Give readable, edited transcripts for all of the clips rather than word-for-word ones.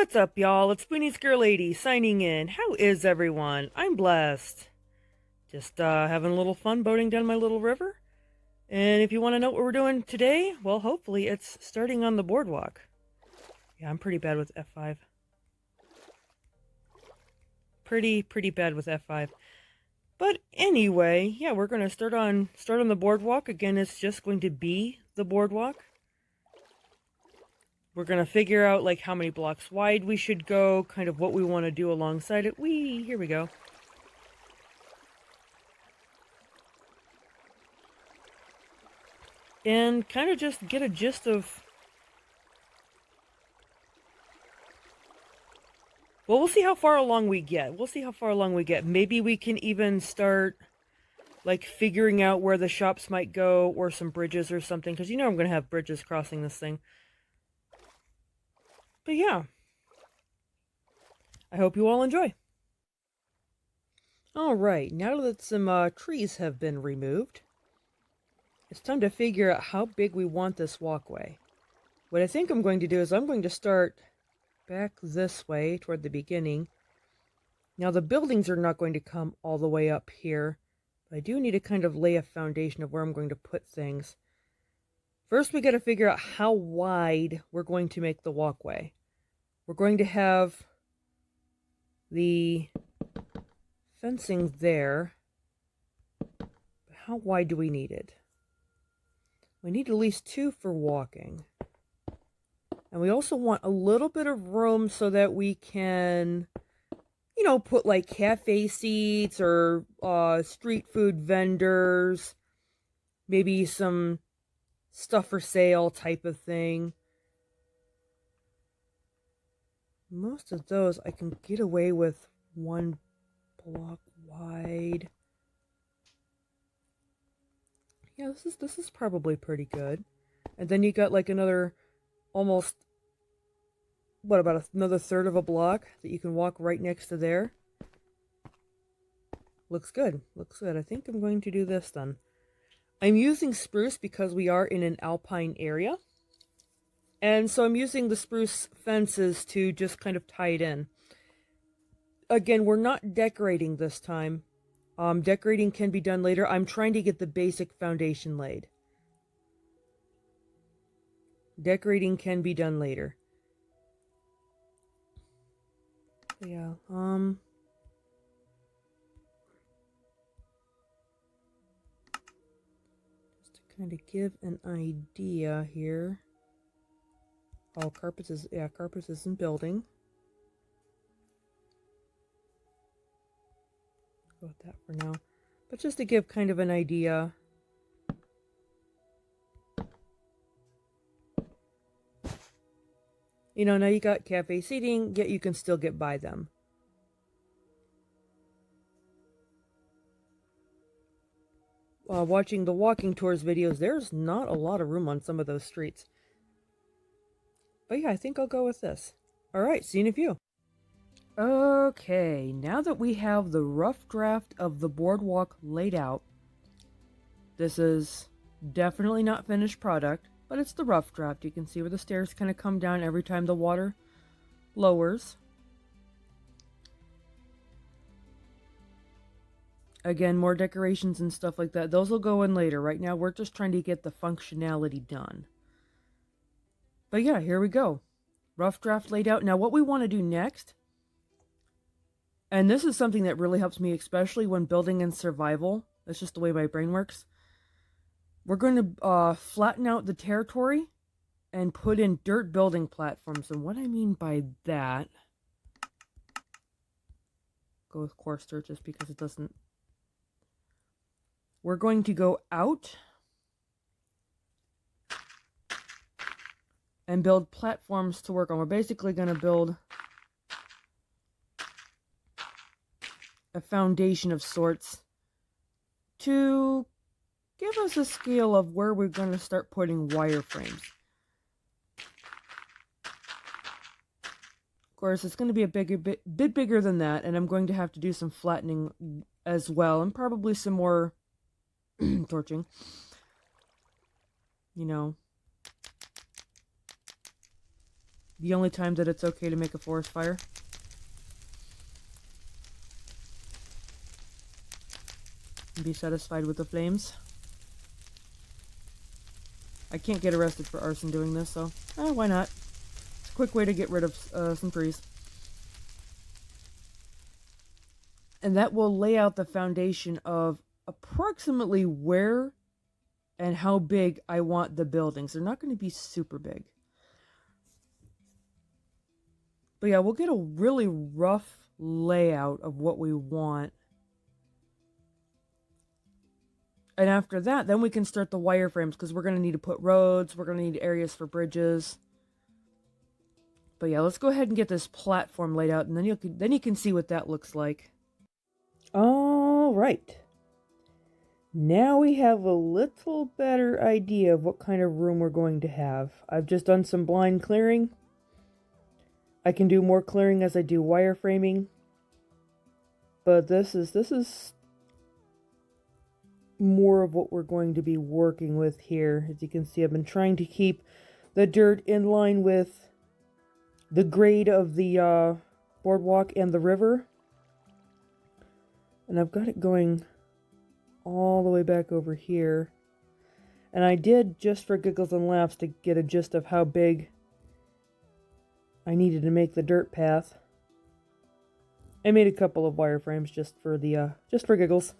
What's up, y'all? It's Spoony Scare Lady signing in. How is everyone? I'm blessed. Just having a little fun boating down my little river. And if you want to know what we're doing today, well, hopefully it's starting on the boardwalk. Yeah, I'm pretty bad with F5. Pretty bad with F5. But anyway, yeah, we're gonna start on the boardwalk. Again, it's just going to be the boardwalk. We're going to figure out like how many blocks wide we should go, kind of what we want to do alongside it. Here we go. And kind of just get a gist of... Well, we'll see how far along we get. Maybe we can even start like figuring out where the shops might go or some bridges or something. Because you know I'm going to have bridges crossing this thing. But yeah, I hope you all enjoy. Alright, now that some trees have been removed, it's time to figure out how big we want this walkway. What I think I'm going to do is I'm going to start back this way toward the beginning. Now the buildings are not going to come all the way up here, but I do need to kind of lay a foundation of where I'm going to put things. First we got to figure out how wide we're going to make the walkway. We're going to have the fencing there. But how wide do we need it? We need at least 2 for walking. And we also want a little bit of room so that we can, you know, put like cafe seats or street food vendors. Maybe some stuff for sale type of thing. Most of those I can get away with 1 block wide. Yeah, this is probably pretty good. And then you got like another almost, what, about another third of a block that you can walk right next to there. Looks good. Looks good. I think I'm going to do this then. I'm using spruce because we are in an alpine area. And so I'm using the spruce fences to just kind of tie it in. Again, we're not decorating this time. Decorating can be done later. I'm trying to get the basic foundation laid. Decorating can be done later. Yeah, just to kind of give an idea here. Oh, carpets isn't building. Go with that for now. But just to give kind of an idea. You know, now you got cafe seating, yet you can still get by them. Watching the walking tours videos, there's not a lot of room on some of those streets. But yeah, I think I'll go with this. Alright, see you in a few. Okay, now that we have the rough draft of the boardwalk laid out, this is definitely not finished product, but it's the rough draft. You can see where the stairs kind of come down every time the water lowers. Again, more decorations and stuff like that. Those will go in later. Right now, we're just trying to get the functionality done. But yeah, here we go. Rough draft laid out. Now, what we want to do next, and this is something that really helps me, especially when building in survival. That's just the way my brain works. We're going to flatten out the territory and put in dirt building platforms. And what I mean by that, go with coarse dirt just because it doesn't. We're going to go out and build platforms to work on. We're basically going to build a foundation of sorts to give us a scale of where we're going to start putting wireframes. Of course, it's going to be a bit bigger than that, and I'm going to have to do some flattening as well, and probably some more torching. You know. The only time that it's okay to make a forest fire. And be satisfied with the flames. I can't get arrested for arson doing this, so why not? It's a quick way to get rid of some trees. And that will lay out the foundation of approximately where and how big I want the buildings. They're not going to be super big. But yeah, we'll get a really rough layout of what we want. And after that, then we can start the wireframes, because we're going to need to put roads, we're going to need areas for bridges. But yeah, let's go ahead and get this platform laid out, and then you can see what that looks like. All right. Now we have a little better idea of what kind of room we're going to have. I've just done some blind clearing. I can do more clearing as I do wireframing. But this is more of what we're going to be working with here. As you can see, I've been trying to keep the dirt in line with the grade of the boardwalk and the river. And I've got it going all the way back over here. And I did, just for giggles and laughs, to get a gist of how big I needed to make the dirt path. I made a couple of wireframes just for giggles.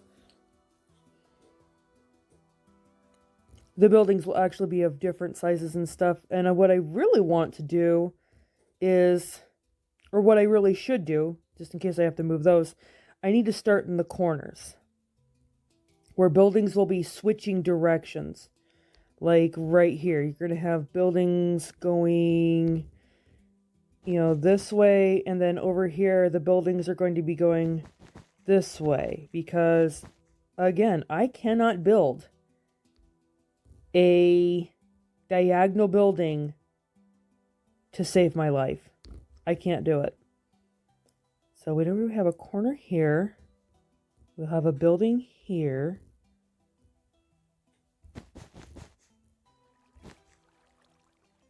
The buildings will actually be of different sizes and stuff. And what I really want to do is, or what I really should do, just in case I have to move those, I need to start in the corners, where buildings will be switching directions. Like right here, you're going to have buildings going, this way, and then over here, the buildings are going to be going this way. Because, again, I cannot build a diagonal building to save my life. I can't do it. So we have a corner here. We'll have a building here.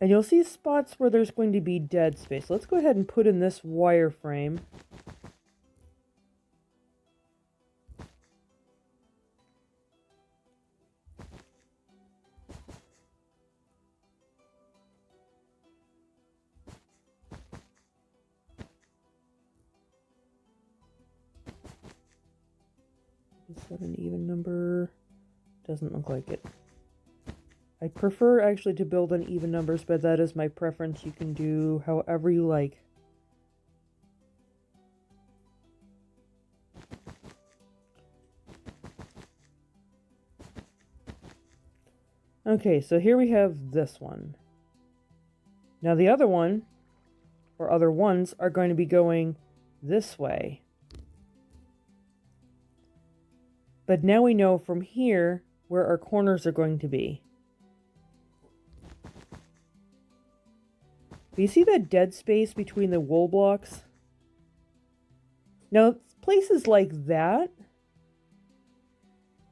And you'll see spots where there's going to be dead space. Let's go ahead and put in this wireframe. Is that an even number? Doesn't look like it. I prefer actually to build on even numbers, but that is my preference. You can do however you like. Okay, so here we have this one. Now the other one, or other ones, are going to be going this way. But now we know from here where our corners are going to be. But you see that dead space between the wool blocks? Now, places like that,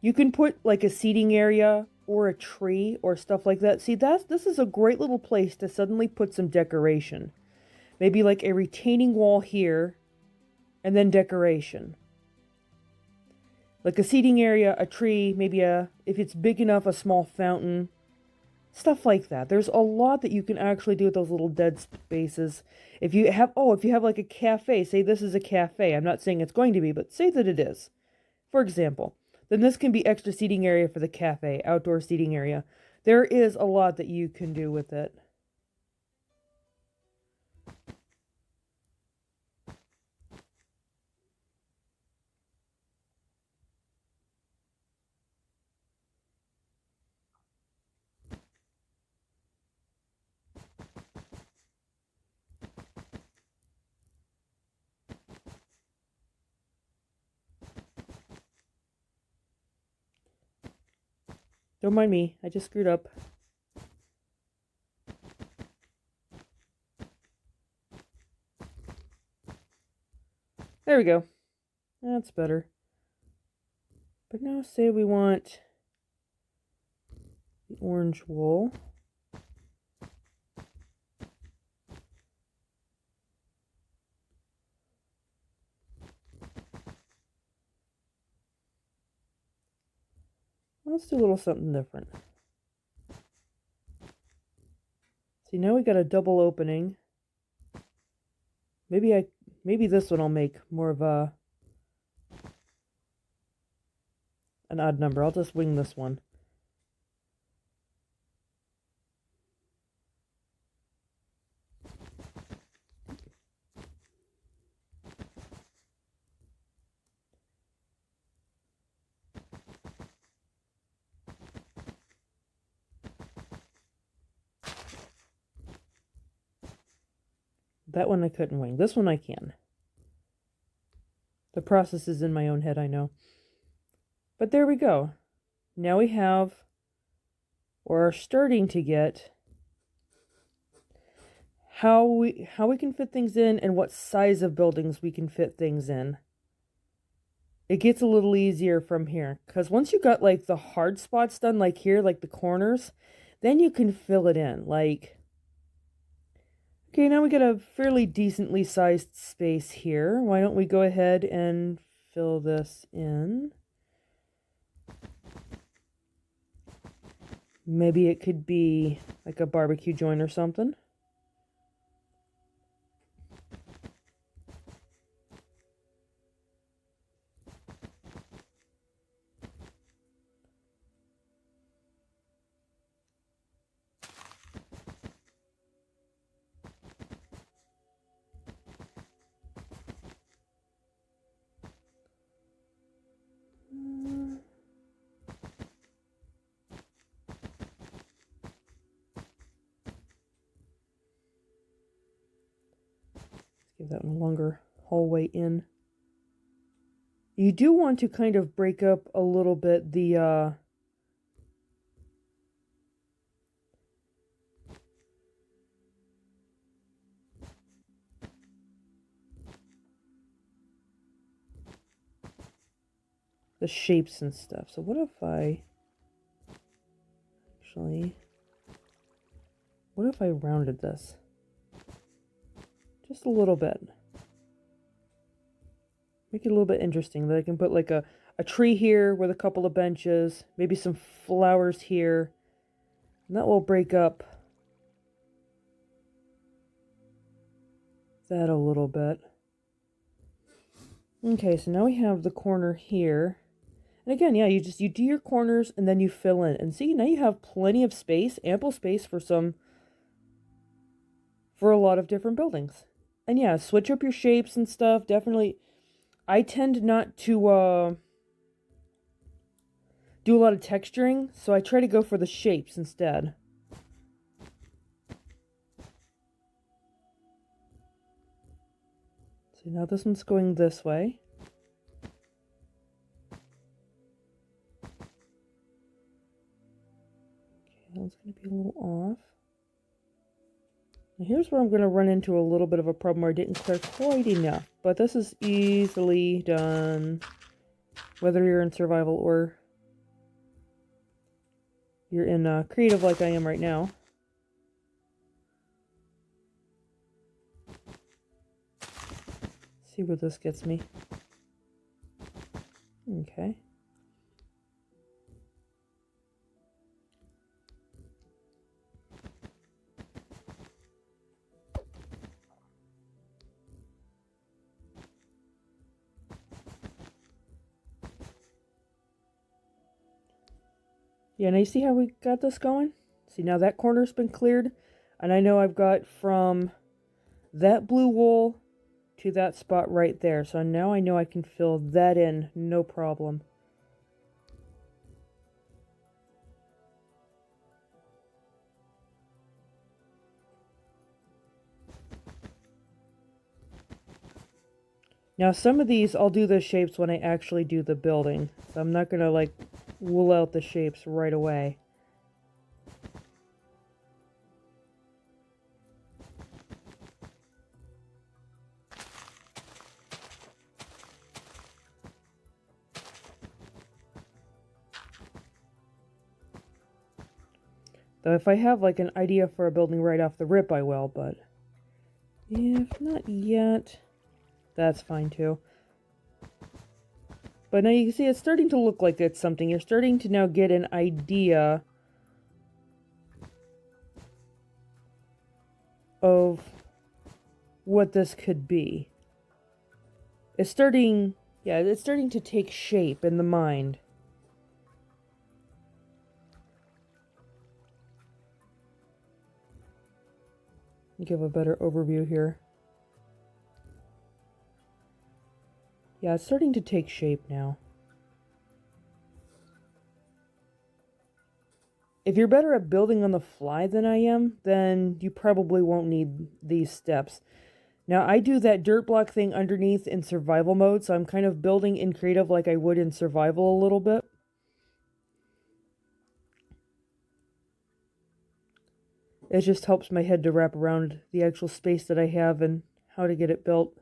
you can put like a seating area or a tree or stuff like that. See, this is a great little place to suddenly put some decoration. Maybe like a retaining wall here, and then decoration. Like a seating area, a tree, maybe if it's big enough, a small fountain. Stuff like that. There's a lot that you can actually do with those little dead spaces. If you have like a cafe, say this is a cafe. I'm not saying it's going to be, but say that it is. For example, then this can be extra seating area for the cafe, outdoor seating area. There is a lot that you can do with it. Don't mind me, I just screwed up. There we go. That's better. But now say we want the orange wool. Let's do a little something different. See, now we got a double opening. Maybe this one I'll make more of an odd number. I'll just wing this one. That one I couldn't wing. This one I can. The process is in my own head, I know. But there we go. Now we have, or are starting to get, how we can fit things in and what size of buildings we can fit things in. It gets a little easier from here. Because once you got like the hard spots done, like here, like the corners, then you can fill it in. Like, okay, now we got a fairly decently sized space here. Why don't we go ahead and fill this in? Maybe it could be like a barbecue joint or something. Give that one a longer hallway in. You do want to kind of break up a little bit the shapes and stuff. So what if I rounded this just a little bit? Make it a little bit interesting, that I can put like a tree here with a couple of benches, maybe some flowers here, and that will break up that a little bit. Okay, so now we have the corner here. And again, yeah, you do your corners and then you fill in. And see, now you have plenty of space, ample space for a lot of different buildings. And yeah, switch up your shapes and stuff. Definitely, I tend not to do a lot of texturing, so I try to go for the shapes instead. So now this one's going this way. Okay, that's going to be a little off. Now here's where I'm going to run into a little bit of a problem where I didn't clear quite enough. But this is easily done, whether you're in survival or you're in creative like I am right now. See where this gets me. Okay. Yeah, now you see how we got this going? See, now that corner's been cleared, and I know I've got from that blue wool to that spot right there. So now I know I can fill that in, no problem. Now some of these, I'll do the shapes when I actually do the building. So I'm not going to like wool out the shapes right away. Though if I have like an idea for a building right off the rip, I will, but if not yet, that's fine too. But now you can see it's starting to look like it's something. You're starting to now get an idea of what this could be. It's starting to take shape in the mind. Give a better overview here. Yeah, it's starting to take shape now. If you're better at building on the fly than I am, then you probably won't need these steps. Now, I do that dirt block thing underneath in survival mode, so I'm kind of building in creative like I would in survival a little bit. It just helps my head to wrap around the actual space that I have and how to get it built.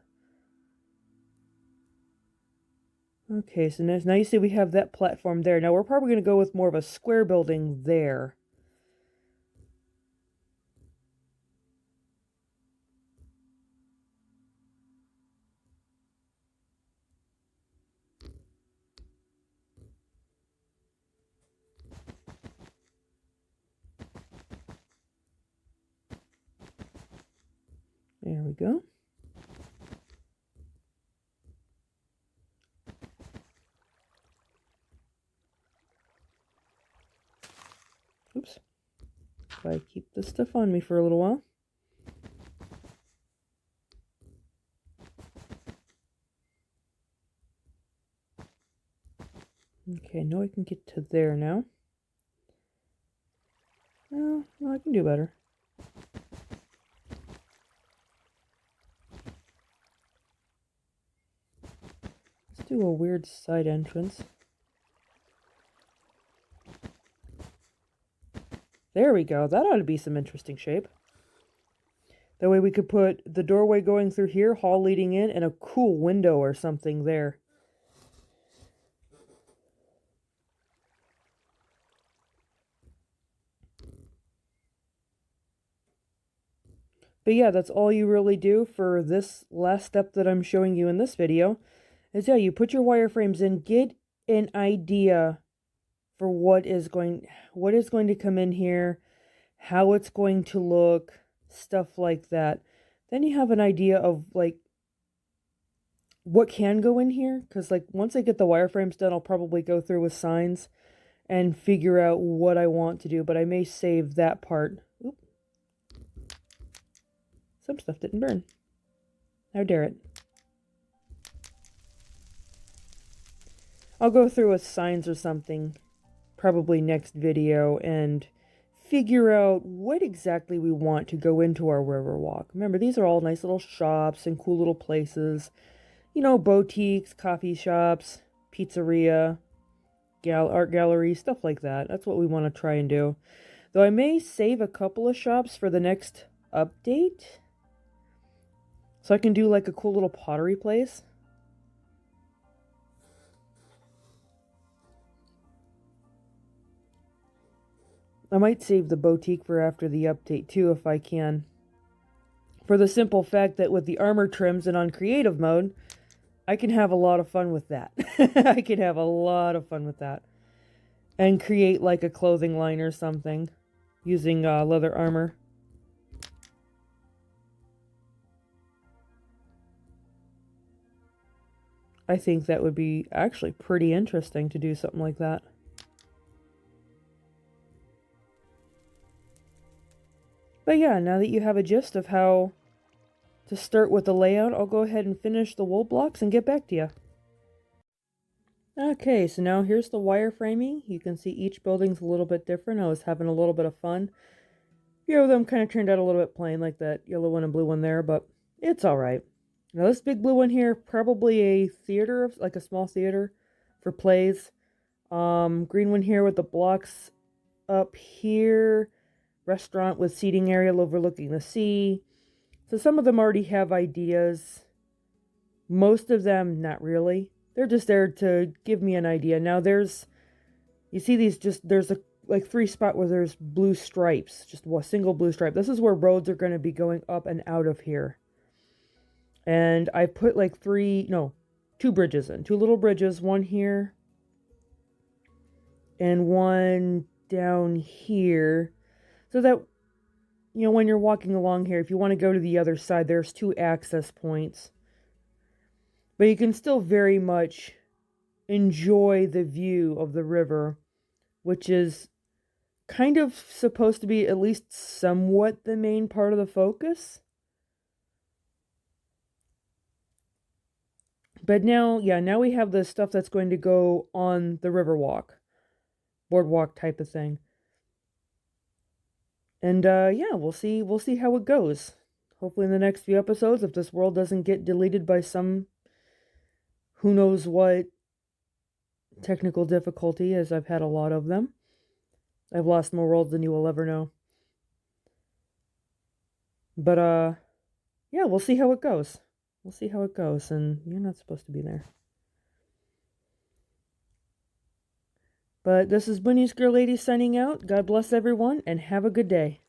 Okay, so now you see we have that platform there. Now we're probably going to go with more of a square building there. There we go. Oops. If I keep this stuff on me for a little while. Okay, I know I can get to there now. Well, I can do better. Let's do a weird side entrance. There we go. That ought to be some interesting shape. That way we could put the doorway going through here, hall leading in, and a cool window or something there. But yeah, that's all you really do for this last step that I'm showing you in this video. Is yeah, you put your wireframes in, get an idea for what is going to come in here, how it's going to look, stuff like that. Then you have an idea of like what can go in here, because like once I get the wireframes done, I'll probably go through with signs and figure out what I want to do, but I may save that part. Oop. Some stuff didn't burn. How dare it. I'll go through with signs or something probably next video and figure out what exactly we want to go into our Riverwalk. Remember, these are all nice little shops and cool little places. You know, boutiques, coffee shops, pizzeria, art gallery, stuff like that. That's what we want to try and do. Though I may save a couple of shops for the next update. So I can do like a cool little pottery place. I might save the boutique for after the update too if I can. For the simple fact that with the armor trims and on creative mode, I can have a lot of fun with that. I can have a lot of fun with that. And create like a clothing line or something using leather armor. I think that would be actually pretty interesting to do something like that. But yeah, now that you have a gist of how to start with the layout, I'll go ahead and finish the wool blocks and get back to you. Okay, so now here's the wireframing. You can see each building's a little bit different. I was having a little bit of fun. A few of them kind of turned out a little bit plain, like that yellow one and blue one there, but it's alright. Now this big blue one here, probably a theater, like a small theater for plays. Green one here with the blocks up here. Restaurant with seating area overlooking the sea. So some of them already have ideas. Most of them, not really. They're just there to give me an idea. Now you see these there's like 3 spots where there's blue stripes. Just a single blue stripe. This is where roads are going to be going up and out of here. And I put like two bridges in. Two little bridges, one here and one down here. So that, you know, when you're walking along here, if you want to go to the other side, there's two access points. But you can still very much enjoy the view of the river, which is kind of supposed to be at least somewhat the main part of the focus. But now, yeah, now we have the stuff that's going to go on the Riverwalk, boardwalk type of thing. And yeah, we'll see how it goes. Hopefully in the next few episodes, if this world doesn't get deleted by some who knows what technical difficulty, as I've had a lot of them. I've lost more worlds than you will ever know. But yeah, we'll see how it goes. We'll see how it goes, and you're not supposed to be there. But this is Bunny's Girl Lady signing out. God bless everyone, and have a good day.